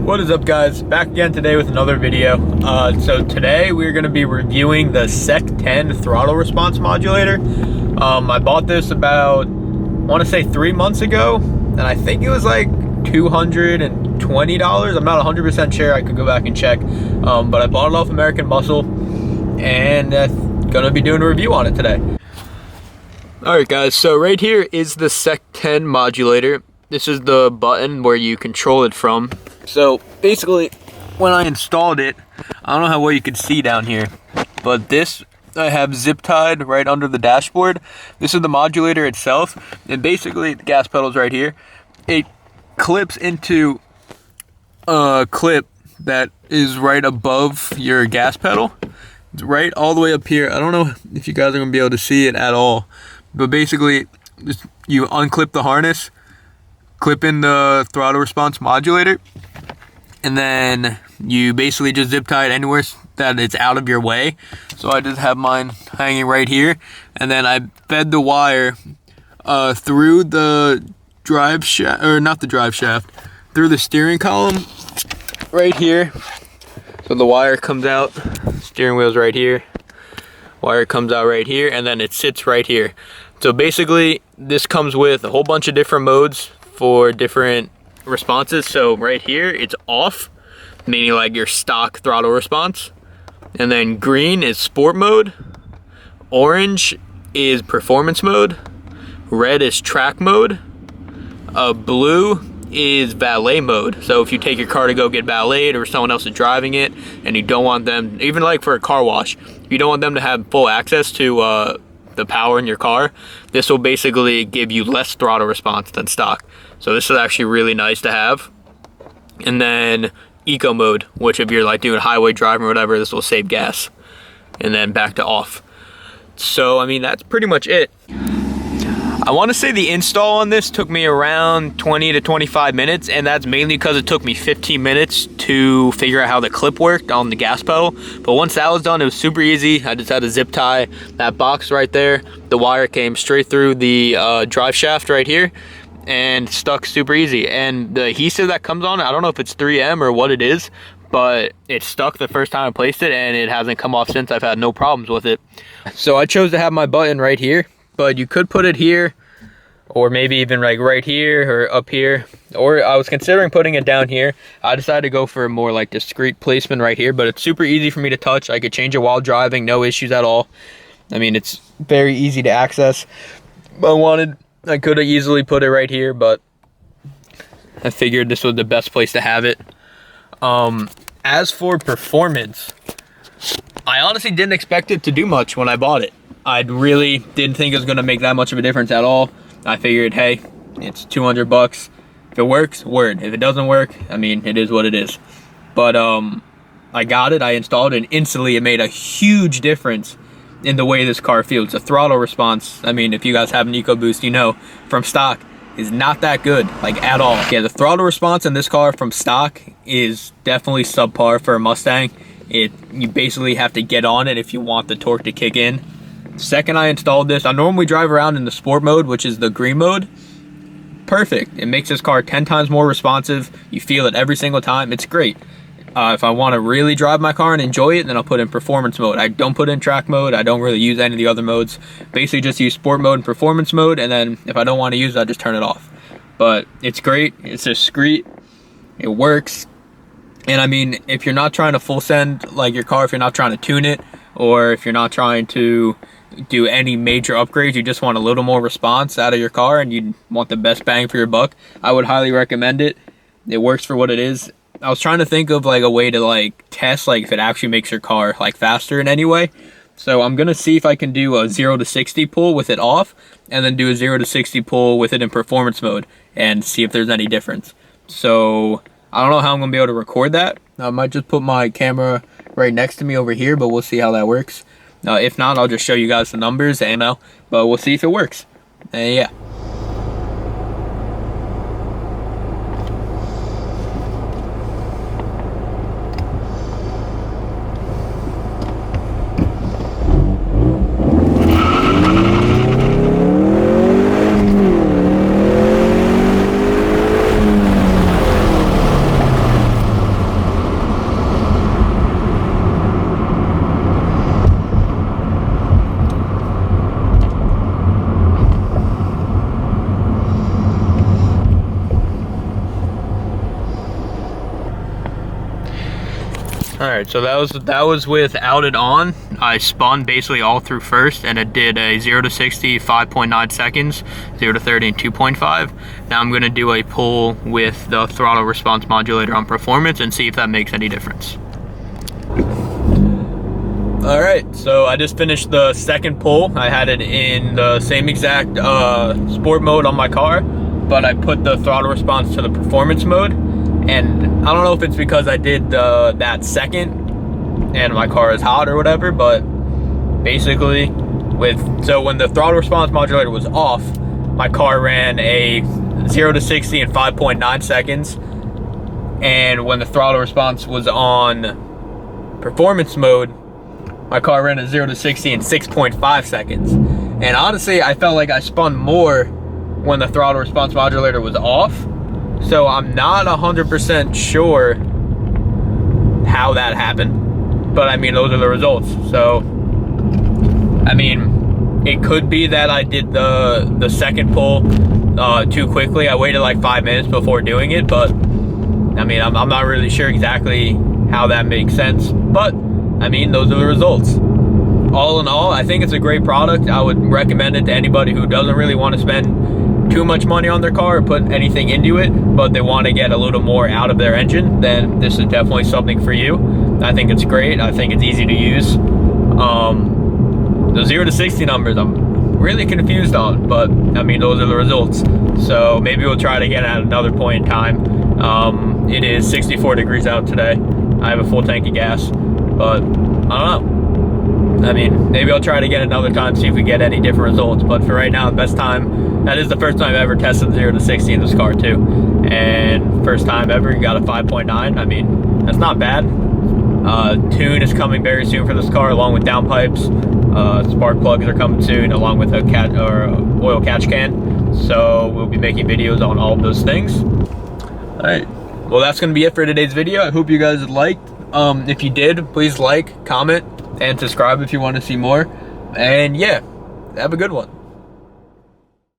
What is up, guys? Back again today with another video. So today we're going to be reviewing the SEC10 throttle response modulator. I bought this about, I want to say 3 months ago, and I think it was like $220. I'm not 100% sure. I could go back and check, but I bought it off American Muscle, and gonna be doing a review on it today. Alright guys, so right here is the SEC10 modulator. This is the button where you control it from. So basically, when I installed it, I don't know how well you can see down here, but this I have zip tied right under the dashboard. This is the modulator itself, and basically the gas pedal's right here. It clips into a clip that is right above your gas pedal. It's right all the way up here. I don't know if you guys are gonna be able to see it at all, but basically you unclip the harness, clip in the throttle response modulator, and then you basically just zip tie it anywhere that it's out of your way. So I just have mine hanging right here, and then I fed the wire through the drive shaft, or not the drive shaft, through the steering column right here. So the wire comes out, steering wheel's right here, wire comes out right here, and then it sits right here. So basically this comes with a whole bunch of different modes for different responses. So right here it's off, meaning like your stock throttle response, and then green is sport mode, orange is performance mode, red is track mode, blue is valet mode. So if you take your car to go get valeted, or someone else is driving it and you don't want them, even like for a car wash, you don't want them to have full access to the power in your car, this will basically give you less throttle response than stock. So this is actually really nice to have. And then eco mode, which if you're like doing highway driving or whatever, this will save gas. And then back to off. So I mean, that's pretty much it. I want to say the install on this took me around 20 to 25 minutes, and that's mainly because it took me 15 minutes to figure out how the clip worked on the gas pedal. But once that was done, it was super easy. I just had to zip tie that box right there. The wire came straight through the drive shaft right here and stuck super easy. And the adhesive that comes on, I don't know if it's 3M or what it is, but it stuck the first time I placed it, and it hasn't come off since. I've had no problems with it. So I chose to have my button right here, but you could put it here, or maybe even like right here or up here, or I was considering putting it down here. I decided to go for a more like discreet placement right here, but it's super easy for me to touch. I could change it while driving, no issues at all. I mean, it's very easy to access. I could have easily put it right here, but I figured this was the best place to have it. As for performance, I honestly didn't expect it to do much when I bought it. I really didn't think it was going to make that much of a difference at all. I figured, hey, it's 200 bucks. If it works, word. If it doesn't work, I mean, it is what it is. But I got it, I installed it, and instantly it made a huge difference in the way this car feels. The throttle response, I mean, if you guys have an EcoBoost, you know, from stock is not that good, like at all. Yeah, the throttle response in this car from stock is definitely subpar for a Mustang. You basically have to get on it if you want the torque to kick in. Second I installed this, I normally drive around in the sport mode, which is the green mode. Perfect. It makes this car 10 times more responsive. You feel it every single time. It's great. If I want to really drive my car and enjoy it, then I'll put in performance mode. I don't put in track mode. I don't really use any of the other modes. Basically just use sport mode and performance mode, and then if I don't want to use it, I just turn it off. But it's great. It's discreet. It works. And I mean, if you're not trying to full send like your car, if you're not trying to tune it, or if you're not trying to do any major upgrades, you just want a little more response out of your car and you want the best bang for your buck, I would highly recommend it. It works for what it is. I was trying to think of like a way to like test like if it actually makes your car like faster in any way. So I'm gonna see if I can do a 0 to 60 pull with it off, and then do a 0 to 60 pull with it in performance mode, and see if there's any difference. So I don't know how I'm gonna be able to record that. I might just put my camera right next to me over here, but we'll see how that works. If not, I'll just show you guys the numbers, and but we'll see if it works. Yeah. All right, so that was without it on. I spun basically all through first, and it did a 0 to 60 5.9 seconds, 0 to 30 in 2.5. Now I'm gonna do a pull with the throttle response modulator on performance and see if that makes any difference. All right, so I just finished the second pull. I had it in the same exact sport mode on my car, but I put the throttle response to the performance mode. And I don't know if it's because I did that second and my car is hot or whatever, but basically so when the throttle response modulator was off, my car ran a 0 to 60 in 5.9 seconds. And when the throttle response was on performance mode, my car ran a 0 to 60 in 6.5 seconds. And honestly, I felt like I spun more when the throttle response modulator was off. So I'm not 100% sure how that happened, but I mean, those are the results. So, I mean, it could be that I did the second pull too quickly. I waited like 5 minutes before doing it, but I mean, I'm not really sure exactly how that makes sense, but I mean, those are the results. All in all, I think it's a great product. I would recommend it to anybody who doesn't really want to spend too much money on their car or put anything into it, but they want to get a little more out of their engine. Then this is definitely something for you. I think it's great. I think it's easy to use. The 0 to 60 numbers I'm really confused on, but I mean, those are the results. So maybe we'll try it again at another point in time. It is 64 degrees out today. I have a full tank of gas, but I don't know. I mean, maybe I'll try it again another time, see if we get any different results. But for right now, the best time, that is the first time I've ever tested 0 to 60 in this car too. And first time ever, got a 5.9. I mean, that's not bad. Tune is coming very soon for this car, along with downpipes. Spark plugs are coming soon, along with a oil catch can. So we'll be making videos on all of those things. All right, well, that's gonna be it for today's video. I hope you guys liked. If you did, please like, comment, and subscribe if you want to see more. And yeah, have a good one.